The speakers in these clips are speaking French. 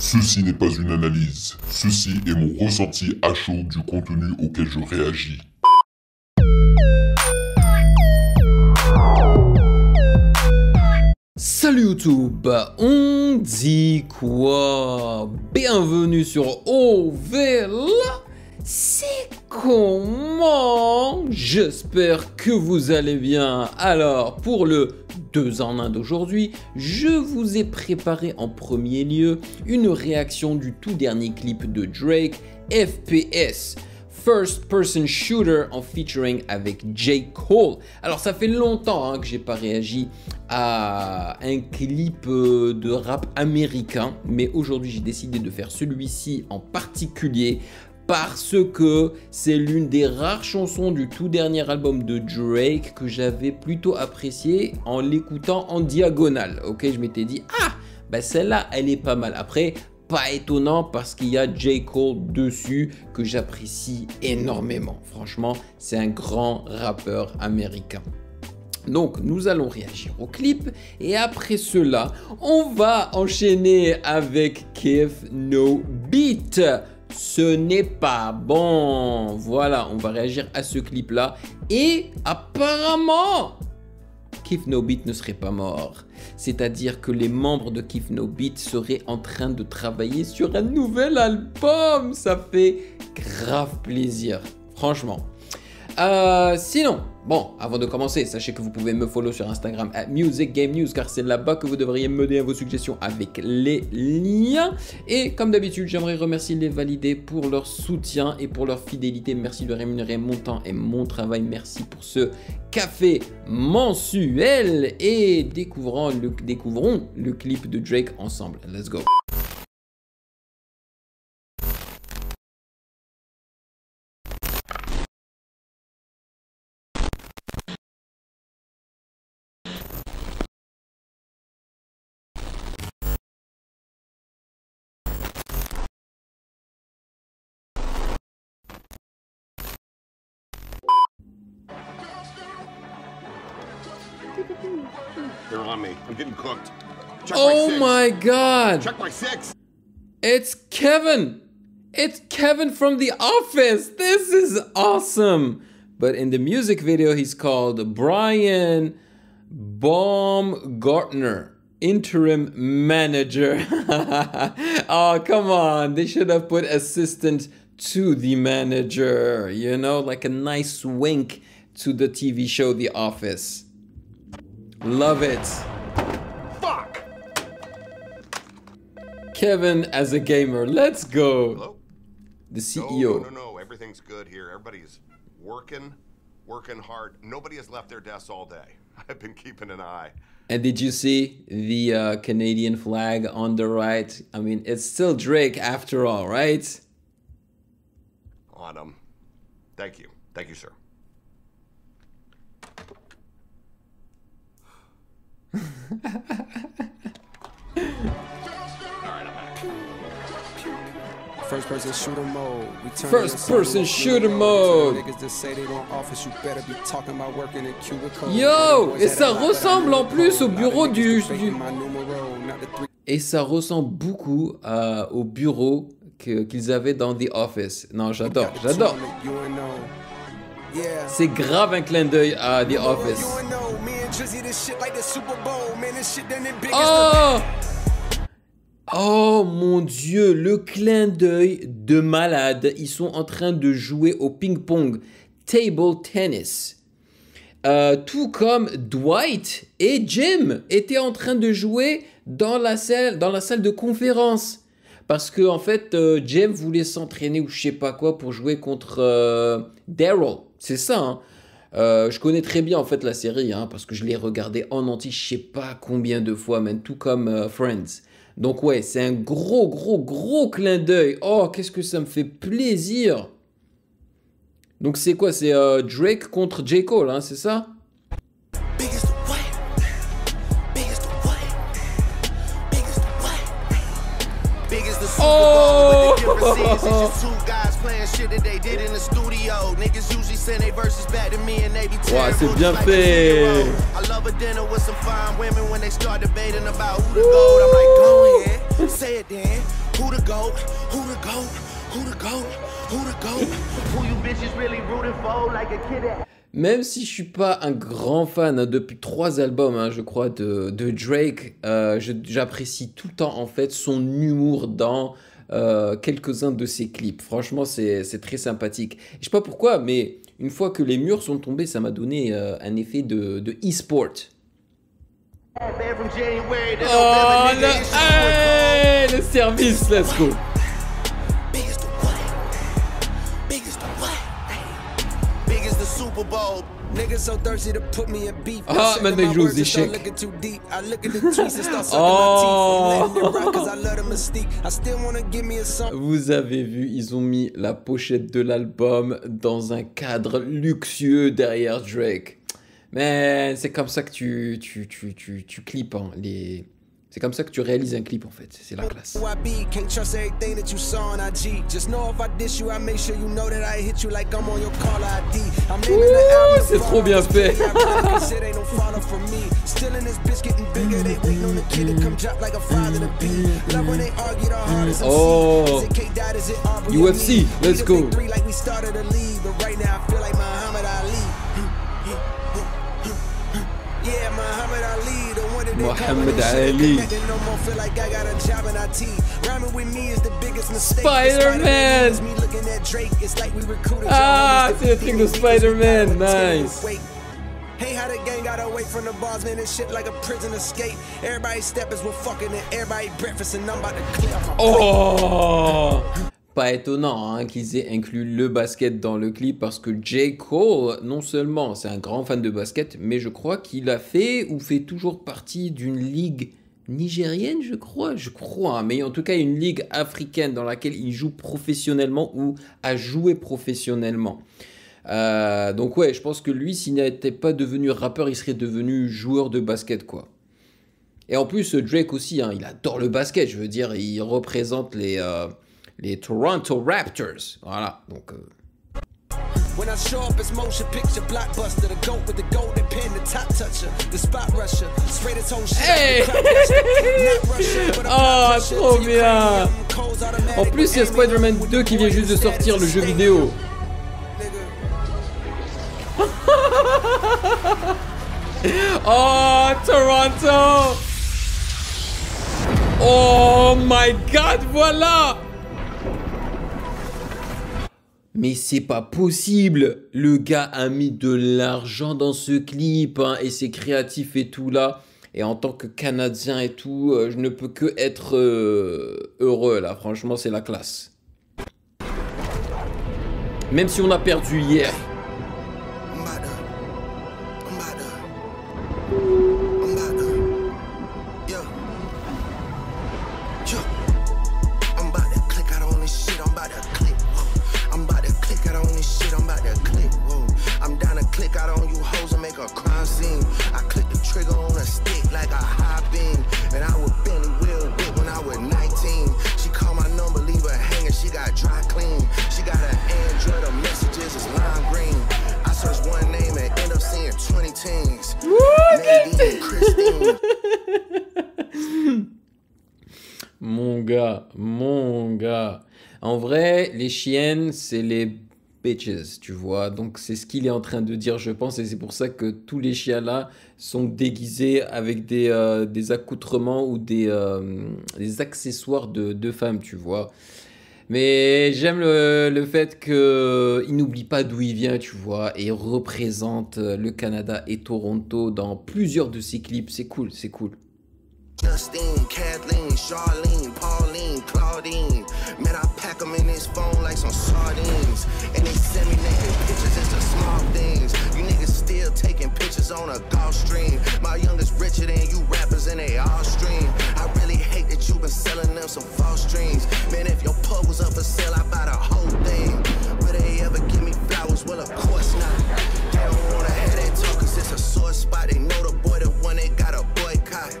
Ceci n'est pas une analyse, ceci est mon ressenti à chaud du contenu auquel je réagis. Salut YouTube, on dit quoi? Bienvenue sur OVLA. C'est comment? J'espère que vous allez bien. Alors, pour le 2 en 1 d'aujourd'hui, je vous ai préparé en premier lieu une réaction du tout dernier clip de Drake, FPS. First Person Shooter en featuring avec J. Cole. Alors ça fait longtemps que j'ai pas réagi à un clip de rap américain, mais aujourd'hui j'ai décidé de faire celui-ci en particulier parce que c'est l'une des rares chansons du tout dernier album de Drake que j'avais plutôt apprécié en l'écoutant en diagonale. Ok, je m'étais dit bah celle-là elle est pas mal. Après, pas étonnant parce qu'il y a J. Cole dessus que j'apprécie énormément. Franchement, c'est un grand rappeur américain. Donc, nous allons réagir au clip et après cela, on va enchaîner avec Kev No Beat. Ce n'est pas bon. Voilà, on va réagir à ce clip-là et apparemment, Kev No Beat ne serait pas mort. C'est-à-dire que les membres de Kev No Beat seraient en train de travailler sur un nouvel album. Ça fait grave plaisir, franchement. Sinon, bon, avant de commencer, sachez que vous pouvez me follow sur Instagram @musicgamenews car c'est là-bas que vous devriez me donner vos suggestions avec les liens. Et comme d'habitude, j'aimerais remercier les validés pour leur soutien et pour leur fidélité. Merci de rémunérer mon temps et mon travail. Merci pour ce café mensuel et découvrons le clip de Drake ensemble. Let's go. They're on me. I'm getting cooked. Check Oh my God! Check my 6. It's Kevin! It's Kevin from The Office! This is awesome! But in the music video, he's called Brian Baumgartner, interim manager. Oh, come on. They should have put assistant to the manager, you know, like a nice wink to the TV show The Office. Love it. Fuck! Kevin as a gamer, let's go. Hello? The CEO. No. Everything's good here. Everybody's working hard. Nobody has left their desks all day. I've been keeping an eye. And did you see the Canadian flag on the right? I mean, it's still Drake after all, right? On them. Thank you. Thank you, sir. First person shooter mode. First person shooter mode. Yo, et ça ressemble en plus au bureau Et ça ressemble beaucoup au bureau qu'ils avaient dans The Office. Non, j'adore. C'est grave un clin d'œil à The Office. Oh mon Dieu, le clin d'œil de malade. Ils sont en train de jouer au ping-pong, table tennis. Tout comme Dwight et Jim étaient en train de jouer dans la salle de conférence. Parce que en fait, Jim voulait s'entraîner ou je sais pas quoi pour jouer contre Daryl. C'est ça, hein. Je connais très bien en fait la série, hein, parce que je l'ai regardée en entier, je sais pas combien de fois, même tout comme Friends. Donc ouais, c'est un gros clin d'œil. Oh, qu'est-ce que ça me fait plaisir. Donc c'est quoi? C'est Drake contre J. Cole, hein, c'est ça? Oh! Ouais, c'est bien fait. Who the GOAT? Who the GOAT? Who the GOAT? Who the GOAT? Who you bitches really rooting for like a kid at? Même si je suis pas un grand fan hein, depuis 3 albums, hein, je crois, de Drake, j'apprécie tout le temps en fait son humour dans quelques-uns de ses clips. Franchement, c'est très sympathique. Je sais pas pourquoi, mais une fois que les murs sont tombés, ça m'a donné un effet de e-sport. Oh, le service, let's go. Ah, maintenant il joue aux échecs. Vous avez vu, ils ont mis la pochette de l'album dans un cadre luxueux derrière Drake. Mais c'est comme ça que tu clips, hein, c'est comme ça que tu réalises un clip en fait, c'est la classe. C'est trop bien fait. Oh, UFC, let's go. Muhammad Ali. Spider-Man. Ah, c'est le truc de Spider-Man, nice. Hey, how the gang got away from the bars, man, and shit like a prison escape. Everybody steppers were fucking and everybody breakfast and I'm about to clear my... Oh! Pas étonnant hein, qu'ils aient inclus le basket dans le clip parce que J. Cole, non seulement c'est un grand fan de basket, mais je crois qu'il a fait ou fait toujours partie d'une ligue nigérienne, je crois, hein, mais en tout cas une ligue africaine dans laquelle il joue professionnellement ou a joué professionnellement. Donc ouais, je pense que lui, s'il n'était pas devenu rappeur, il serait devenu joueur de basket, quoi. Et en plus, Drake aussi, hein, il adore le basket, je veux dire, il représente les Toronto Raptors. Voilà, donc... When I show up as motion picture blockbuster, the goat with the golden pen, the top toucher, the spot rusher, spray this whole shit. Hey! Oh, trop bien! En plus, il y a Spider-Man 2 qui vient juste de sortir, le jeu vidéo. Oh, Toronto! Oh my God, voilà! Mais c'est pas possible! Le gars a mis de l'argent dans ce clip, hein, et c'est créatif et tout là. Et en tant que Canadien et tout, je ne peux que être heureux là. Franchement, c'est la classe. Même si on a perdu hier. Mon gars. En vrai, les chiennes, c'est les bitches, tu vois. Donc, c'est ce qu'il est en train de dire, je pense. Et c'est pour ça que tous les chiens là sont déguisés avec des accoutrements ou des accessoires de femmes, tu vois. Mais j'aime le fait qu'il n'oublie pas d'où il vient, tu vois. Et il représente le Canada et Toronto dans plusieurs de ses clips. C'est cool, c'est cool. Justine, Kathleen, Charlene, Pauline, Claudine. Man, I pack them in this phone like some sardines. And they send me naked pictures, it's the small things. You niggas still taking pictures on a golf stream. My youngest richer than you rappers and they all stream. I really hate that you been selling them some false dreams. Man, if your pub was up for sale, I buy the whole thing. Will they ever give me flowers? Well, of course not. They don't wanna have that talk cause it's a sore spot. They know the boy, the one they got a boycott.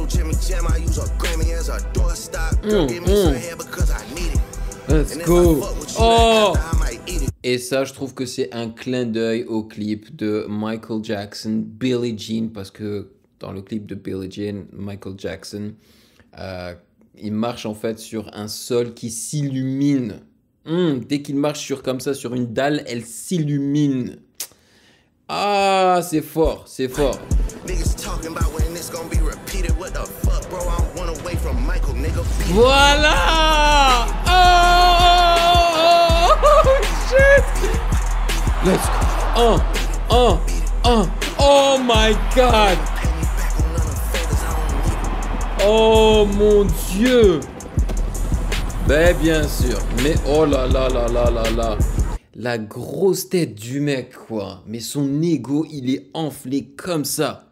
Jimmy Jam, I use a Grammy as a doorstop. Give me some hair because I need it. Let's go. Oh! Et ça, je trouve que c'est un clin d'œil au clip de Michael Jackson, Billie Jean, parce que dans le clip de Billie Jean, Michael Jackson Il marche en fait sur un sol qui s'illumine. Dès qu'il marche sur comme ça sur une dalle, elle s'illumine. Ah, c'est fort, c'est fort. Voilà. Oh, shit. Let's go. Oh my God. Oh mon Dieu. Ben bien sûr. Mais oh là là là là là là. La grosse tête du mec quoi. Mais son ego il est enflé comme ça.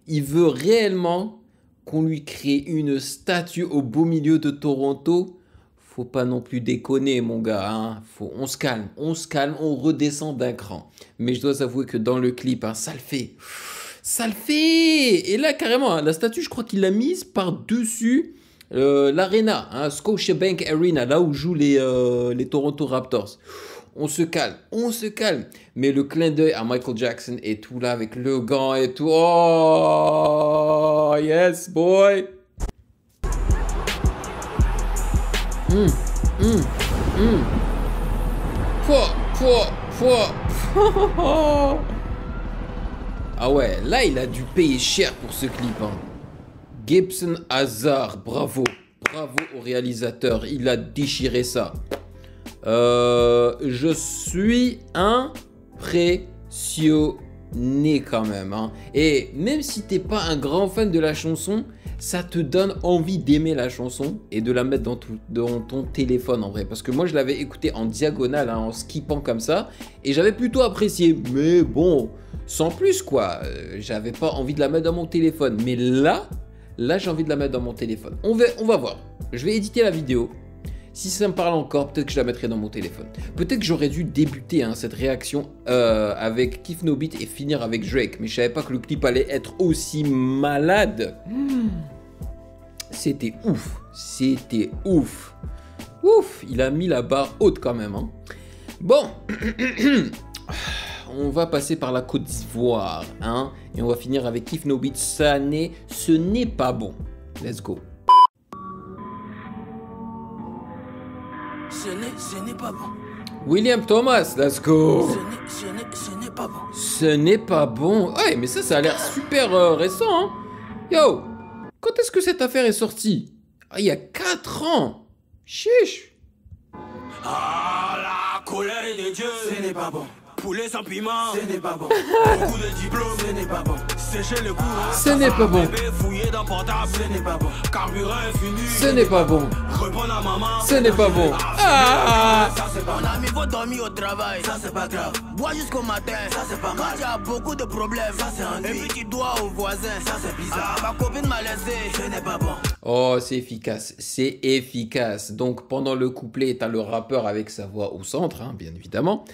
Il veut réellement qu'on lui crée une statue au beau milieu de Toronto. Faut pas non plus déconner mon gars. Hein. On se calme, on redescend d'un cran. Mais je dois avouer que dans le clip, hein, ça le fait. Ça le fait. Et là carrément, la statue je crois qu'il l'a mise par-dessus l'arena, hein, Scotiabank Arena, là où jouent les Toronto Raptors. On se calme. Mais le clin d'œil à Michael Jackson et tout là avec le gant et tout. Oh, yes, boy. Ah ouais, là il a dû payer cher pour ce clip. Hein. Gibson Hazard, bravo au réalisateur, il a déchiré ça. Je suis impressionné quand même. Hein. Et même si t'es pas un grand fan de la chanson, ça te donne envie d'aimer la chanson et de la mettre dans ton téléphone en vrai. Parce que moi je l'avais écouté en diagonale, hein, en skippant comme ça, et j'avais plutôt apprécié. Mais bon, sans plus quoi, j'avais pas envie de la mettre dans mon téléphone. Mais là j'ai envie de la mettre dans mon téléphone. On va voir. Je vais éditer la vidéo. Si ça me parle encore, peut-être que je la mettrai dans mon téléphone. Peut-être que j'aurais dû débuter hein, cette réaction avec Keith No Beat et finir avec Drake. Mais je savais pas que le clip allait être aussi malade. C'était ouf. C'était ouf. Ouf, il a mis la barre haute quand même. Hein. Bon. On va passer par la Côte d'Ivoire. Hein, et on va finir avec Keith No Beat. Ce n'est pas bon. Let's go. Ce n'est pas bon. William Thomas, let's go. Ce n'est pas bon. Ce n'est pas bon. Ouais, mais ça a l'air super récent. Hein. Yo, quand est-ce que cette affaire est sortie? Ah, il y a 4 ans. Chiche. Ah, la colère de Dieu. Ce n'est pas bon. Poulet sans piment, ce n'est pas bon. Beaucoup de diplômes, ce n'est pas bon. Sécher le cou, ce n'est pas bon. Fouiller dans portable, ce n'est pas bon. Carburant infini, ce n'est pas bon. Répondre à maman, ce n'est pas bon. Ah, ça c'est pas. Mon ami faut dormir au travail, ça c'est pas grave. Bois jusqu'au matin, ça c'est pas mal. Quand tu as beaucoup de problèmes, ça c'est un nuit. Et puis tu dois au voisin, ça c'est bizarre. Ma copine m'a laissé, ce n'est pas bon. Oh, c'est efficace, c'est efficace. Donc pendant le couplet, t'as le rappeur avec sa voix au centre, hein, bien évidemment.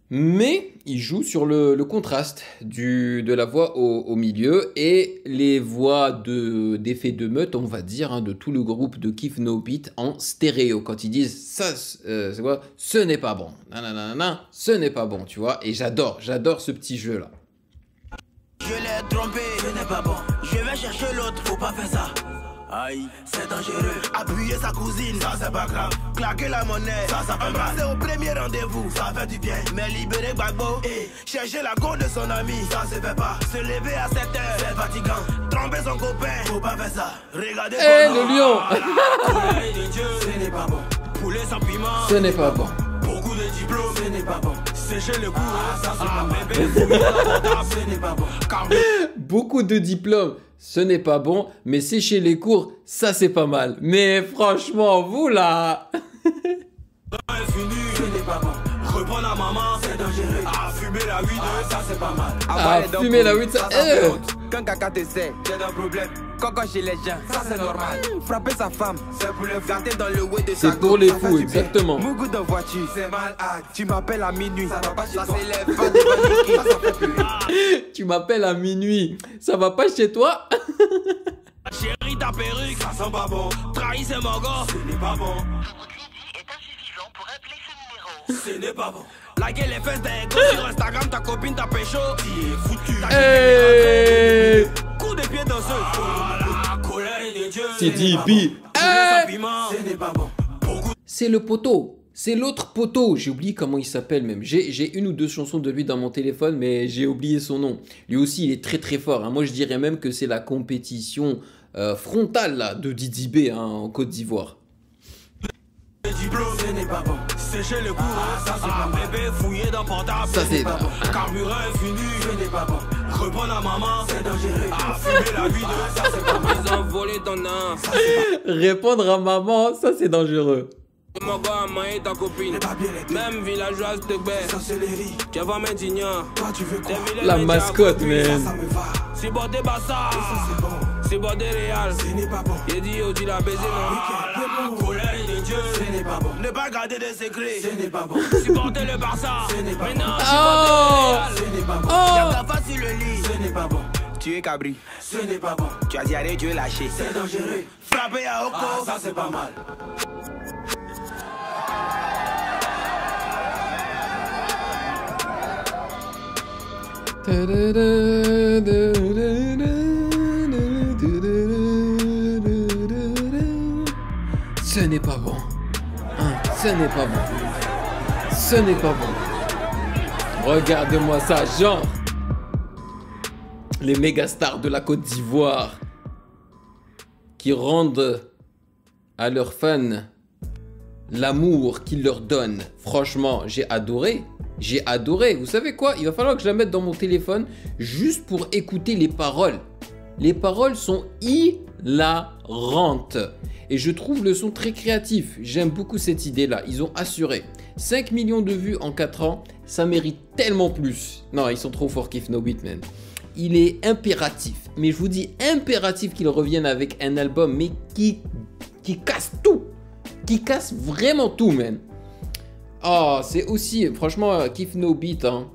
Mais il joue sur le contraste de la voix au milieu et les voix d'effet de meute, on va dire, hein, de tout le groupe de Keith No Beat en stéréo. Quand ils disent ça, c'est quoi? Ce n'est pas bon. Nanana, ce n'est pas bon, tu vois. Et j'adore ce petit jeu là. Je l'ai trompé, ce n'est pas bon. Je vais chercher l'autre, faut pas faire ça. Aïe, c'est dangereux. Appuyer sa cousine, ça c'est pas grave. Claquer la monnaie, ça fait mal. C'est au premier rendez-vous, ça fait du bien. Mais libérer Gbagbo, chercher la go de son ami, ça se fait pas. Se lever à 7 heures, c'est fatigant. Tromper son copain, faut pas faire ça. Regardez le lion. Colère de Dieu, ce n'est pas bon. Poulet sans piment, ce n'est pas bon. Beaucoup de diplômes, ce n'est pas bon. Sécher le cou, ça c'est pas bon. Bébé, fouiller la portable, ce n'est pas bon. Beaucoup de diplômes, ce n'est pas bon, mais sécher les cours, ça c'est pas mal. Mais franchement, vous là. Ce n'est pas bon. Reprendre à maman, c'est dangereux. Ah, fumer la weed, ça c'est pas mal. Ah, fumer la weed, ça. Quand caca te sait, j'ai un problème. Coco chez les gens, ça c'est normal. Frapper sa femme, c'est pour les fous. Gâter dans le way de sa c'est pour les fous, exactement. Mougou de voiture, c'est mal. Tu m'appelles à minuit, ça va pas chez toi. Ça s'élève pas devant l'équipe, ça fait plus. Tu m'appelles à minuit, ça va pas chez toi? Chérie, ta perruque, ça sent pas bon. Trahis, c'est mon gars, ce n'est pas bon. Est insuffisant pour appeler ce numéro. Ce n'est pas bon. Laguer les fesses d'un go sur Instagram, ta copine t'a pécho. Tu es foutu. Hey. Coup de pied dans ce. Ah, la colère de CDB. Ce n'est pas bon. C'est le poteau. C'est l'autre poteau. J'ai oublié comment il s'appelle même. J'ai une ou deux chansons de lui dans mon téléphone, mais j'ai oublié son nom. Lui aussi, il est très très fort. Hein. Moi, je dirais même que c'est la compétition frontale là, de Didi B hein, en Côte d'Ivoire. Ce n'est pas bon. Sécher le cours, ça c'est pas bon. Bébé fouillé dans portable, Ça c'est pas bon. Carburant infini, ce n'est pas bon. Répondre à maman, c'est dangereux. Fumer la vie de, ça c'est pas bon. Ils ont volé ton âme. Répondre à maman, ça c'est dangereux. Mon gars a maillé ta copine. Même villageoise te baisse. Tu vas m'indigner. Toi tu veux quoi? La mascotte, man. Ça me va. C'est bordé Bassa. C'est bon. C'est bordé Réal. Ce n'est pas bon. Il dit oh tu l'as baisé non. Collège de Dieu. Ce n'est pas bon. Ne pas garder des secrets. Ce n'est pas bon. Supporter le Barça. Ce n'est pas bon. Ce n'est pas bon. Y'a ta face sur le lit. Ce n'est pas bon. Tu es cabri. Ce n'est pas bon. Tu as diarrhée, Dieu lâché. C'est dangereux. Frapper à Oko. Ça c'est pas mal. Ce n'est pas bon. Hein, ce n'est pas bon. Ce n'est pas bon. Regardez-moi ça, genre. Les méga stars de la Côte d'Ivoire qui rendent à leurs fans l'amour qu'ils leur donnent. Franchement, j'ai adoré. J'ai adoré. Vous savez quoi? Il va falloir que je la mette dans mon téléphone juste pour écouter les paroles. Les paroles sont hilarantes. Et je trouve le son très créatif. J'aime beaucoup cette idée-là. Ils ont assuré. 5 millions de vues en 4 ans. Ça mérite tellement plus. Non, ils sont trop forts, Kif No Beat, man. Il est impératif. Mais je vous dis impératif qu'ils reviennent avec un album, mais qui casse tout. Qui casse vraiment tout, man. Oh, c'est aussi, franchement, Kif No Beat, hein,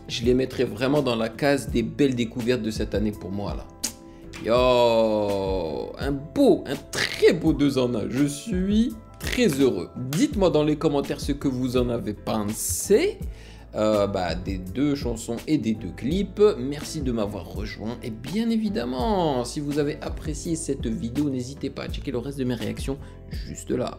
je les mettrais vraiment dans la case des belles découvertes de cette année pour moi, là. Yo, un très beau 2 en 1. Je suis très heureux. Dites-moi dans les commentaires ce que vous en avez pensé. Des 2 chansons et des 2 clips. Merci de m'avoir rejoint. Et bien évidemment, si vous avez apprécié cette vidéo, n'hésitez pas à checker le reste de mes réactions juste là.